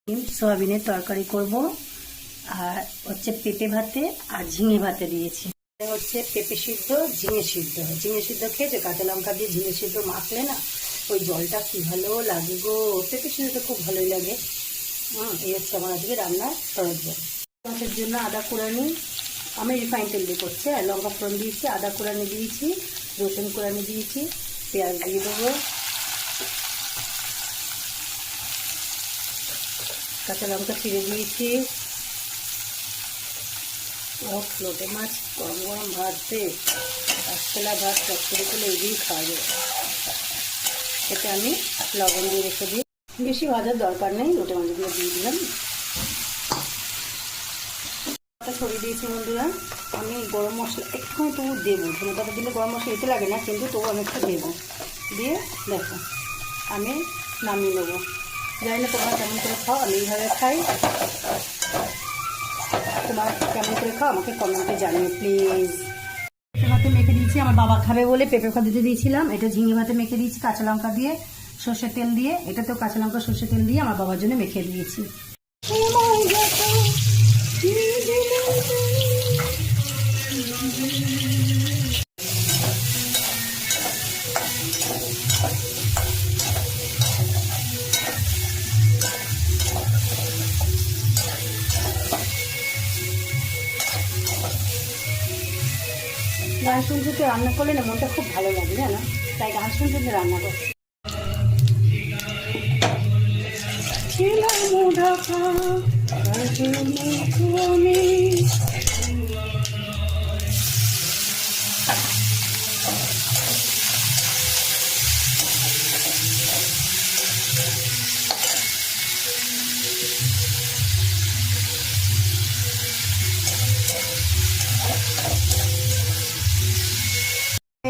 সয়াবিনের তরকারি করব আর হচ্ছে পেঁপে ভাতে আর ঝিঙে ভাতে দিয়েছি। হচ্ছে পেঁপে সিদ্ধ, ঝিঙে সিদ্ধ। ঝিঙে সিদ্ধ খেয়েছে, কাঁচা লঙ্কা দিয়ে ঝিঙে সিদ্ধ মাখলে না ওই জলটা কি ভালো লাগে গো। পেঁপে সিদ্ধ তো খুব ভালোই লাগে। এই হচ্ছে আমার আজকে রান্নার সরঞ্জাম। মাছের জন্য আদা কুড়ানি, আমি রিফাইন তেল দিয়ে করছি, আর লঙ্কা ফোড়ন দিয়েছি, আদা কুড়ানি দিয়েছি, রসুন কুড়ানি দিয়েছি, পেঁয়াজ দিয়ে দেবো, কাঁচা লঙ্কা ছিঁড়ে দিয়েছি। লোটে মাছ গরম গরম ভাত দিয়ে কাঁচকলা ভাত চচ্চড়ি করে এগিয়ে খাওয়া যাবে। এটা আমি লবণ দিয়ে রেখে দিই, বেশি ভাজার দরকার নেই, লোটে মাছগুলো দিয়ে দিলাম। ছড়িয়ে দিয়েছি বন্ধুরা। আমি গরম মশলা একটুখানি তবু দেবো, ধনে পাতা দিলে গরম মশলা এতে লাগে না, কিন্তু তবু আমি একটু দেবো। দিয়ে দেখো আমি নামিয়ে নেবো। জানি না তোমরা কেমন করে খাও, আমি এইভাবে খাই। তোমার কেমন করে খাও আমাকে কমেন্টে জানিও প্লিজ। পেঁপে ভাতে মেখে দিয়েছি, আমার বাবা খাবে বলে পেঁপে ভাত দিতে দিয়েছিলাম। এটা ঝিঙে ভাতে মেখে দিয়েছি কাঁচা লঙ্কা দিয়ে, সর্ষের তেল দিয়ে। এটাতেও কাঁচা লঙ্কা সর্ষের তেল দিয়ে আমার বাবার জন্য মেখে দিয়েছি। গান শুনতে তো রান্না করলে না মনটা খুব ভালো লাগে, জানো, তাই গান শুনতে রান্না করছি।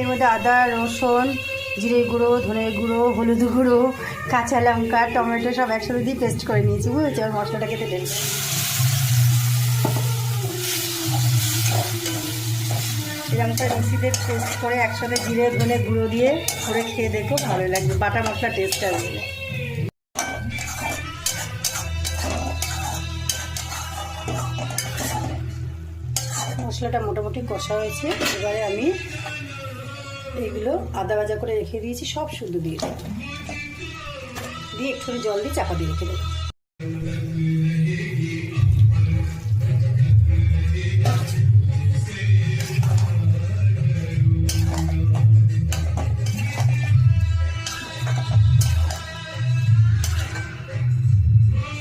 এর মধ্যে আদা, রসুন, জিরে গুঁড়ো, ধনে গুঁড়ো, হলুদ গুঁড়ো, কাঁচা লঙ্কা, টমেটো সব একসাথে দিয়ে পেস্ট করে নিয়েছি, বুঝেছি। আর মশলাটা খেতে দেবে। এরকমটা মিক্সিতে পেস্ট করে একসাথে জিরে ধনে গুঁড়ো দিয়ে করে খেয়ে দেখো, ভালো লাগবে। বাটা মশলা টেস্ট আসবে। মশলাটা মোটামুটি কষা হয়েছে। এবারে আমি এগুলো আদা ভাজা করে রেখে দিয়েছি সব শুদ্ধ দিয়ে দেবো, দিয়ে একটু জল দিয়ে চাপা দিয়ে রেখে দেবো।